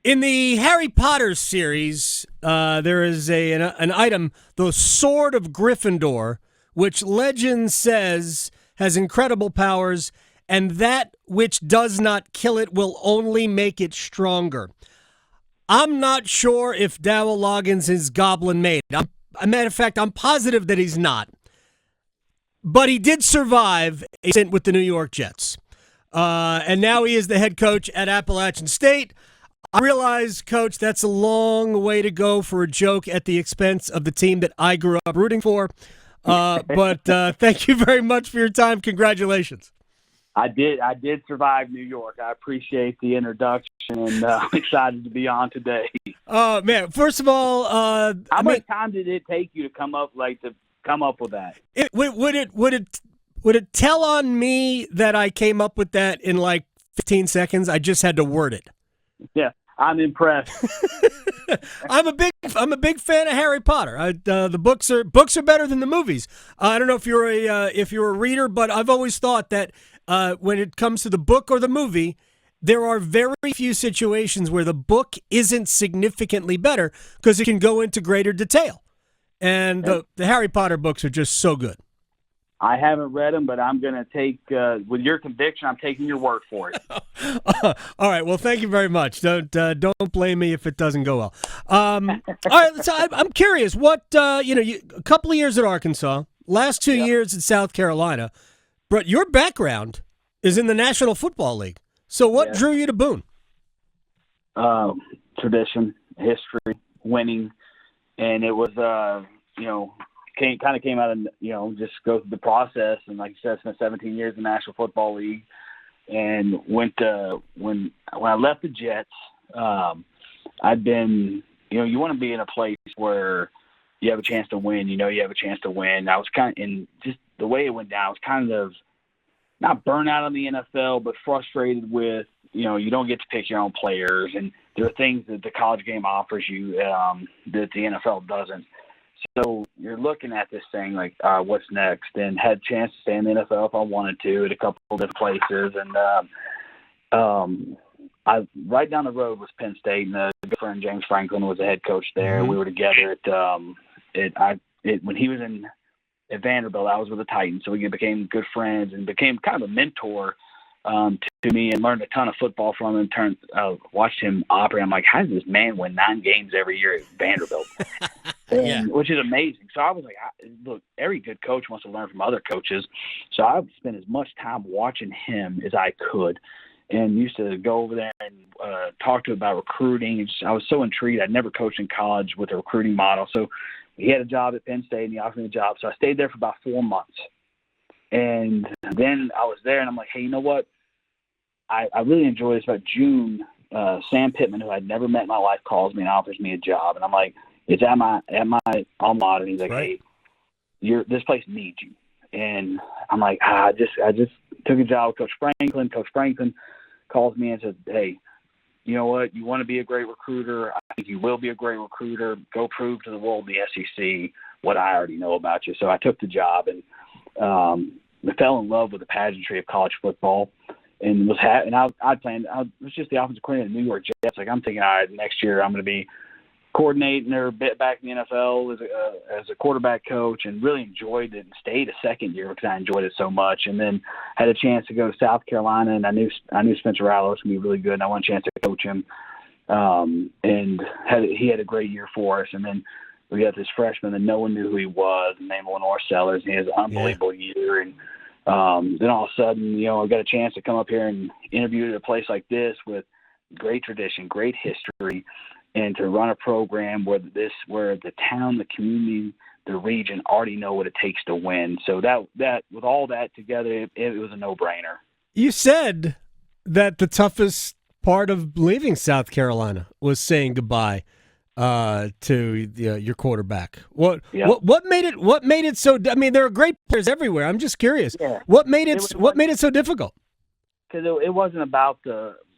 In the Harry Potter series, there is an item, the Sword of Gryffindor, which legend says has incredible powers, and that which does not kill it will only make it stronger. I'm not sure if Dowell Loggains is goblin made. As a matter of fact, I'm positive that he's not. But he did survive a stint with the New York Jets. And now he is the head coach at Appalachian State. I realize, Coach, that's a long way to go for a joke at the expense of the team that I grew up rooting for. But thank you very much for your time. Congratulations. I did survive New York. I appreciate the introduction, and I'm excited to be on today. Oh, man. First of all, how much time did it take you to come up with that? Would it tell on me that I came up with that in like 15 seconds? I just had to word it. Yeah, I'm impressed. I'm a big fan of Harry Potter. The books are better than the movies. I don't know if you're a reader, but I've always thought that when it comes to the book or the movie, there are very few situations where the book isn't significantly better because it can go into greater detail. And the Harry Potter books are just so good. I haven't read them, but I'm going to take, with your conviction, I'm taking your word for it. All right. Well, thank you very much. Don't blame me if it doesn't go well. All right. So I'm curious. What a couple of years at Arkansas, last 2 years at South Carolina, but your background is in the National Football League. So what drew you to Boone? Tradition, history, winning, and it was came out of, just go through the process. And like you said, spent 17 years in the National Football League, and went to, when I left the Jets, I'd been, you want to be in a place where you have a chance to win, you have a chance to win. I was and just the way it went down, I was kind of not burnt out on the NFL, but frustrated with, you don't get to pick your own players. And there are things that the college game offers you that the NFL doesn't. So you're looking at this thing like, what's next? And had a chance to stay in the NFL if I wanted to at a couple of different places. And I right down the road was Penn State, and a good friend James Franklin was the head coach there. Mm-hmm. We were together when he was at Vanderbilt. I was with the Titans, so we became good friends and became kind of a mentor to me, and learned a ton of football from him. Watched him operate. I'm like, how does this man win 9 games every year at Vanderbilt? Which is amazing. So I was like, look, every good coach wants to learn from other coaches. So I spent as much time watching him as I could, and used to go over there and talk to him about recruiting. I was so intrigued. I'd never coached in college with a recruiting model. So he had a job at Penn State, and he offered me a job. So I stayed there for about 4 months. And then I was there, and I'm like, hey, you know what? I really enjoy this. About June, Sam Pittman, who I'd never met in my life, calls me and offers me a job. And I'm like, it's at my alma mater. And he's like, right. Hey, this place needs you. And I'm like, I just took a job with Coach Franklin. Coach Franklin calls me and says, hey, you know what? You want to be a great recruiter. I think you will be a great recruiter. Go prove to the world in the SEC what I already know about you. So I took the job, and I fell in love with the pageantry of college football. And was I was just the offensive coordinator of the New York Jets. Like, I'm thinking, all right, next year I'm going to be coordinating their bit back in the NFL as a quarterback coach, and really enjoyed it and stayed a second year because I enjoyed it so much. And then had a chance to go to South Carolina, and I knew Spencer Rattler was going to be really good, and I wanted a chance to coach him. And he had a great year for us. And then we got this freshman that no one knew who he was, named Lenore Sellers, and he has an unbelievable year. And then all of a sudden, I got a chance to come up here and interview at a place like this with great tradition, great history, and to run a program where the town, the community, the region already know what it takes to win. So that with all that together, it was a no-brainer. You said that the toughest part of leaving South Carolina was saying goodbye to your quarterback. What made it so? I mean, there are great players everywhere. I'm just curious. Yeah. What made it so difficult? Because it wasn't about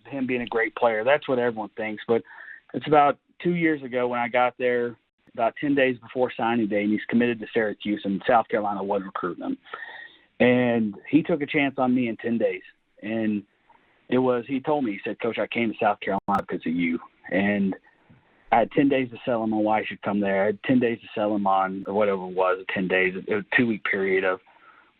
him being a great player. That's what everyone thinks. But it's about 2 years ago when I got there, about 10 days before signing day, and he's committed to Syracuse, and South Carolina wasn't recruiting him. And he took a chance on me in 10 days. And he told me, he said, Coach, I came to South Carolina because of you. And I had 10 days to sell him on why he should come there. I had 10 days to sell him on, or whatever it was, 10 days. It was a 2-week period of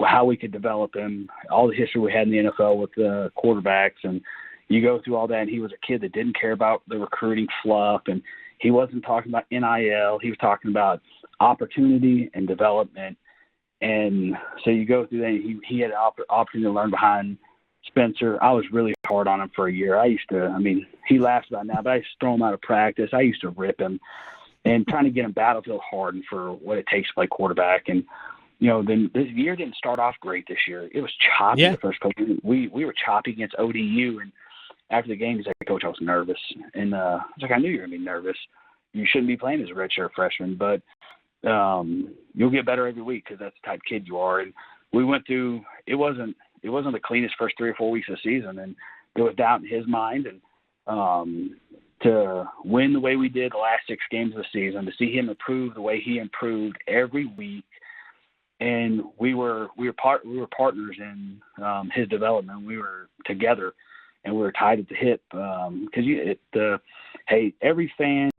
how we could develop him, all the history we had in the NFL with quarterbacks. And you go through all that, and he was a kid that didn't care about the recruiting fluff, and he wasn't talking about NIL. He was talking about opportunity and development. And so you go through that, and he had an opportunity to learn behind Spencer. I was really hard on him for a year. He laughs about it now, but I used to throw him out of practice. I used to rip him and trying to get him battlefield hardened for what it takes to play quarterback. And, then this year didn't start off great this year. It was choppy the first couple. We were choppy against ODU, and after the game, he's like, "Coach, I was nervous." And I was like, "I knew you were going to be nervous. You shouldn't be playing as a redshirt freshman, but you'll get better every week because that's the type of kid you are." And we went through – it wasn't the cleanest first 3 or 4 weeks of the season, and there was doubt in his mind. And to win the way we did the last 6 games of the season, to see him improve the way he improved every week, and we were partners in his development. We were together, and we were tied at the hip because every fan,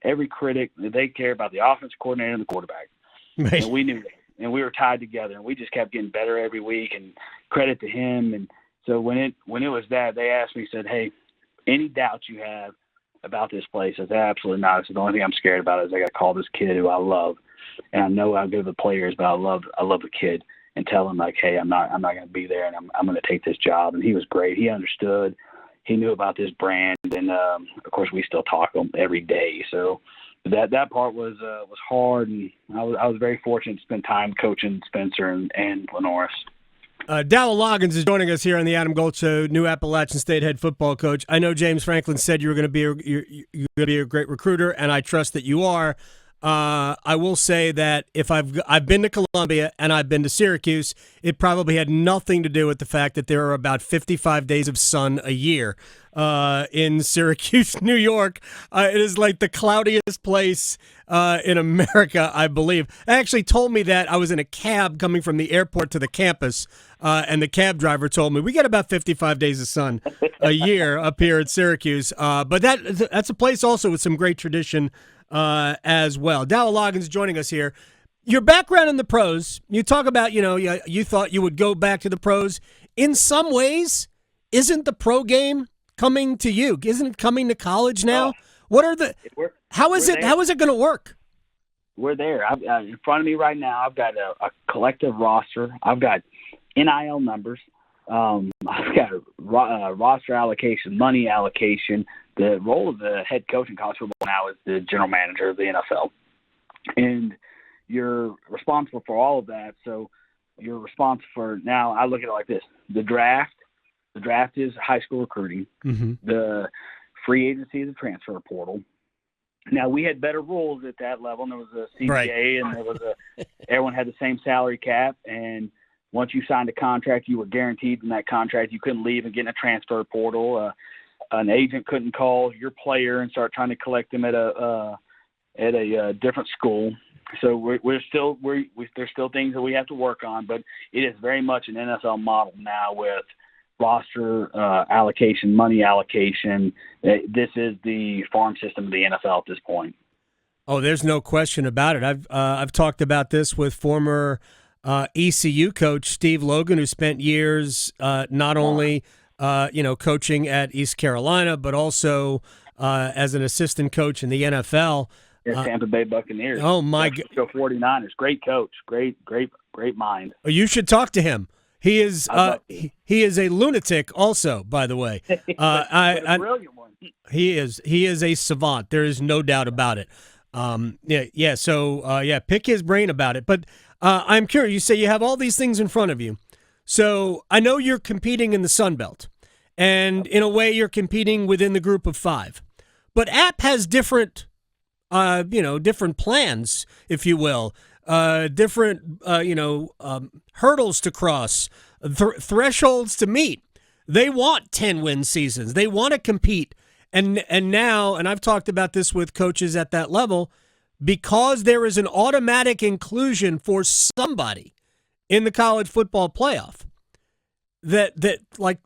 every critic, they care about the offense coordinator and the quarterback, right. And we knew that. And we were tied together, and we just kept getting better every week, and credit to him. And so when it was that, they asked me, said, "Hey, any doubts you have about this place?" I said, "Absolutely not." I said, "The only thing I'm scared about is I got to call this kid who I love, and I know how good the player is, but I love the kid, and tell him like, hey, I'm not going to be there, and I'm going to take this job." And he was great. He understood. He knew about this brand, and of course we still talk to him every day. So that part was hard, and I was very fortunate to spend time coaching Spencer and Lenoris. Dowell Loggains is joining us here on the Adam Gold Show, new Appalachian State head football coach. I know James Franklin said you were going to be a great recruiter, and I trust that you are. I will say that if I've been to Columbia and I've been to Syracuse, it probably had nothing to do with the fact that there are about 55 days of sun a year in Syracuse, New York. It is like the cloudiest place in America, I believe. They actually told me that I was in a cab coming from the airport to the campus, and the cab driver told me we get about 55 days of sun a year up here at Syracuse. But that's a place also with some great tradition as well. Dowell Loggains joining us here. Your background in the pros, you talk about, you thought you would go back to the pros. In some ways, isn't the pro game coming to you? Isn't it coming to college now? How is it going to work? We're there. In front of me right now, I've got a collective roster. I've got NIL numbers. I've got roster allocation, money allocation. The role of the head coach in college football now is the general manager of the NFL. And you're responsible for all of that. So you're responsible for, now I look at it like this. The draft is high school recruiting. Mm-hmm. The free agency is the transfer portal. Now, we had better rules at that level, and there was a CBA, right. And there was everyone had the same salary cap, and once you signed a contract, you were guaranteed in that contract you couldn't leave and get in a transfer portal. An agent couldn't call your player and start trying to collect them at a different school. So there's still things that we have to work on, but it is very much an NFL model now with roster allocation, money allocation. This is the farm system of the NFL at this point. Oh, there's no question about it. I've talked about this with former ECU coach Steve Logan, who spent years not only coaching at East Carolina, but also as an assistant coach in the NFL. Tampa Bay Buccaneers. Oh my God! 49ers. Great coach. Great mind. You should talk to him. He is he is a lunatic also, by the way. A brilliant one. He is a savant. There is no doubt about it. So pick his brain about it. But I'm curious. You say you have all these things in front of you. So I know you're competing in the Sun Belt, and in a way you're competing within the group of 5. But App has different plans, if you will. Different hurdles to cross, thresholds to meet. They want 10-win seasons. They want to compete. And now, and I've talked about this with coaches at that level, because there is an automatic inclusion for somebody in the college football playoff, that like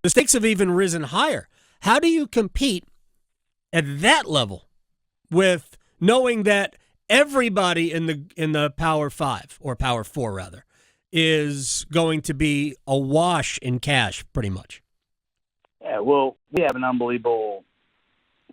the stakes have even risen higher. How do you compete at that level with knowing that everybody in the Power 5 or Power 4 rather is going to be awash in cash pretty much. Yeah, well, we have an unbelievable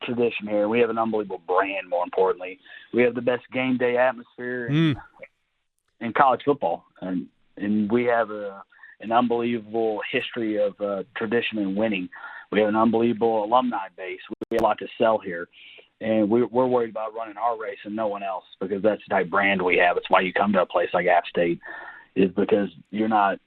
tradition here. We have an unbelievable brand, more importantly. We have the best game day atmosphere in college football. And we have an unbelievable history of tradition and winning. We have an unbelievable alumni base. We have a lot to sell here. And we're worried about running our race and no one else because that's the type of brand we have. It's why you come to a place like App State, is because you don't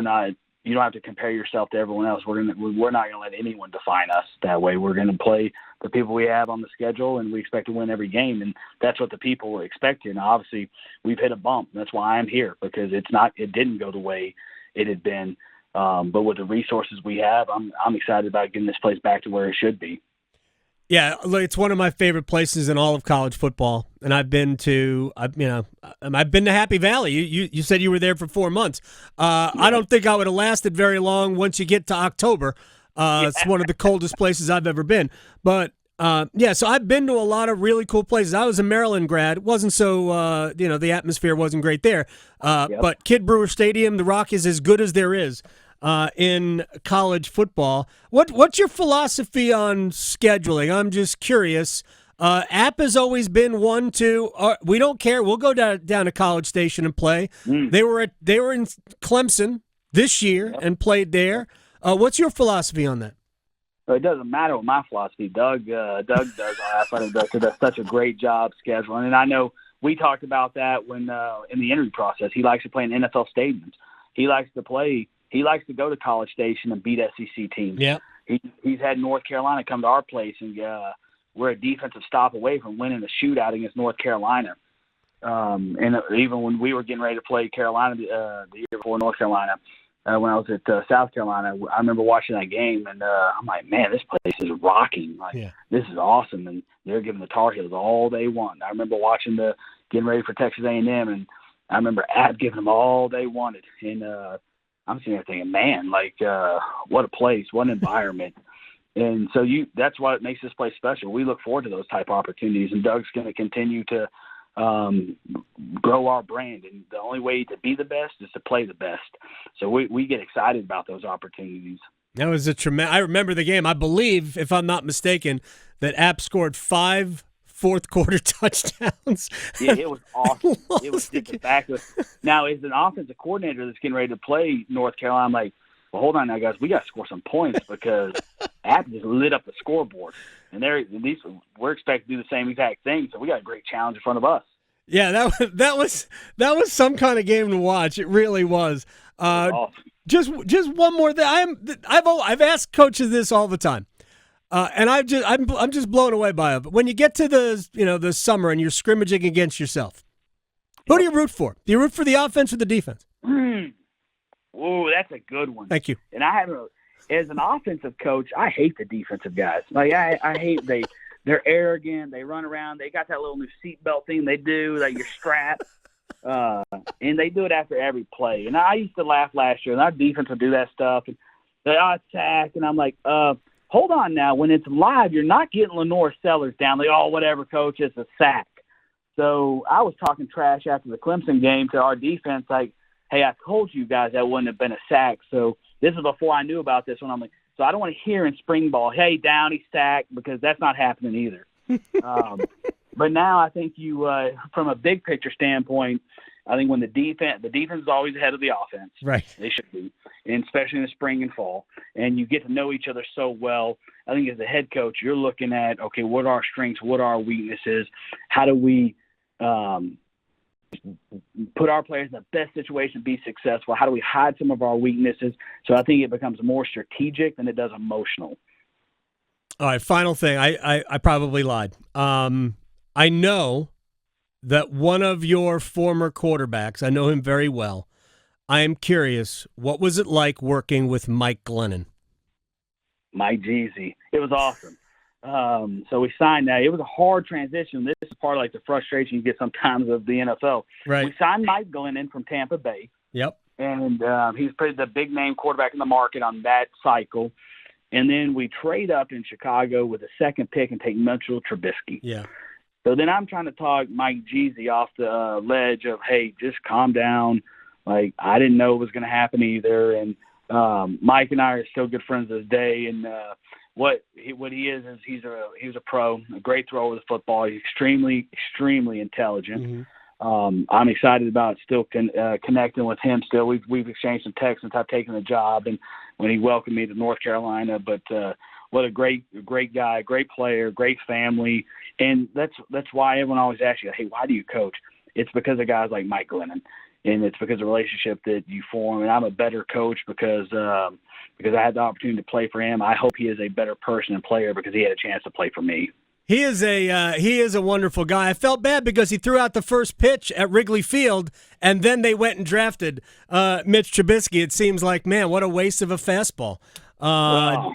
have to compare yourself to everyone else. We're not going to let anyone define us that way. We're going to play the people we have on the schedule, and we expect to win every game, and that's what the people expect here. Now, obviously, we've hit a bump. That's why I'm here, because it didn't go the way it had been. But with the resources we have, I'm excited about getting this place back to where it should be. Yeah, it's one of my favorite places in all of college football, and I've been to Happy Valley. You said you were there for 4 months. I don't think I would have lasted very long once you get to October. It's one of the coldest places I've ever been. But so I've been to a lot of really cool places. I was a Maryland grad. It wasn't so the atmosphere wasn't great there. But Kid Brewer Stadium, the Rock is as good as there is. In college football. What's your philosophy on scheduling? I'm just curious. App has always been one to we don't care. We'll go down to College Station and play. They were in Clemson this year and played there. What's your philosophy on that? Well, it doesn't matter what my philosophy. Doug does, our athletic director, does such a great job scheduling, and I know we talked about that when in the interview process. He likes to play in NFL stadiums. He likes to go to College Station and beat SEC teams. Yeah. He's had North Carolina come to our place, and we're a defensive stop away from winning a shootout against North Carolina. And even when we were getting ready to play Carolina the year before North Carolina, when I was at South Carolina, I remember watching that game, and I'm like, man, this place is rocking. This is awesome, and they're giving the Tar Heels all they want. I remember watching getting ready for Texas A&M, and I remember App giving them all they wanted. And I'm sitting there thinking, man, what a place, what an environment. And so that's what makes this place special. We look forward to those type of opportunities, and Doug's going to continue to grow our brand. And the only way to be the best is to play the best. So we get excited about those opportunities. That was I remember the game. I believe, if I'm not mistaken, that App scored 5 fourth-quarter touchdowns. Yeah, it was awesome. It was just the fact of now, as an offensive coordinator that's getting ready to play North Carolina, I'm like, well, hold on now, guys. We got to score some points because App just lit up the scoreboard. And we're expected to do the same exact thing, so we got a great challenge in front of us. Yeah, that was some kind of game to watch. It really was. Awesome. Just one more thing. I've asked coaches this all the time. And I'm just blown away by it. But when you get to the summer and you're scrimmaging against yourself, who do you root for? Do you root for the offense or the defense? Ooh, that's a good one. Thank you. And as an offensive coach, I hate the defensive guys. I hate they're arrogant. They run around. They got that little new seatbelt thing they do, like your strap. And they do it after every play. And I used to laugh last year, and our defense would do that stuff. And they attack, and I'm like, hold on now. When it's live, you're not getting Lenore Sellers down. Like, whatever, coach, it's a sack. So I was talking trash after the Clemson game to our defense, like, hey, I told you guys that wouldn't have been a sack. So this is before I knew about this one. I'm like, so I don't want to hear in spring ball, hey, Downey sacked, because that's not happening either. But now I think from a big picture standpoint, I think when the defense is always ahead of the offense. Right. They should be, and especially in the spring and fall. And you get to know each other so well. I think as a head coach, you're looking at, okay, what are our strengths? What are our weaknesses? How do we put our players in the best situation to be successful? How do we hide some of our weaknesses? So I think it becomes more strategic than it does emotional. All right, final thing. I probably lied. I know that one of your former quarterbacks, I know him very well. I am curious, what was it like working with Mike Glennon? Mike Jeezy. It was awesome. So we signed that. It was a hard transition. This is part of the frustration you get sometimes of the NFL. Right. We signed Mike Glennon from Tampa Bay. Yep. And he's pretty the big name quarterback in the market on that cycle. and then we trade up in Chicago with a second pick and take Mitchell Trubisky. Yeah. So then I'm trying to talk Mike Jeezy off the ledge of, hey, just calm down. Like, I didn't know it was going to happen either. And Mike and I are still good friends to this day. And what he is he's a pro, a great thrower with the football. He's extremely, extremely intelligent. Mm-hmm. I'm excited about still connecting with him still. We've exchanged some texts since I've taken the job and when he welcomed me to North Carolina. But what a great guy, great player, great family. And that's why everyone always asks you, hey, why do you coach? It's because of guys like Mike Glennon. And it's because of the relationship that you form. And I'm a better coach because I had the opportunity to play for him. I hope he is a better person and player because he had a chance to play for me. He is a wonderful guy. I felt bad because he threw out the first pitch at Wrigley Field, and then they went and drafted Mitch Trubisky. It seems like, man, what a waste of a fastball. But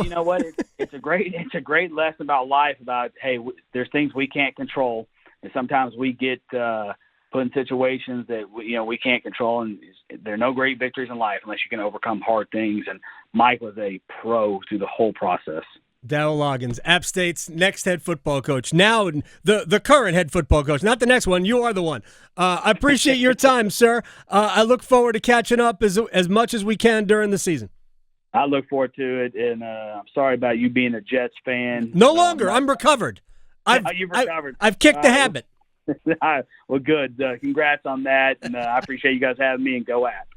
you know what? It's a great lesson about life. About, hey, there's things we can't control, and sometimes we get put in situations that we can't control, and there are no great victories in life unless you can overcome hard things. And Mike was a pro through the whole process. Dowell Loggains, App State's next head football coach. Now the current head football coach, not the next one. You are the one. I appreciate your time, sir. I look forward to catching up as much as we can during the season. I look forward to it, and I'm sorry about you being a Jets fan. No longer. I'm recovered. You've recovered. I've kicked the habit. Well, good. Congrats on that, and I appreciate you guys having me, and go App.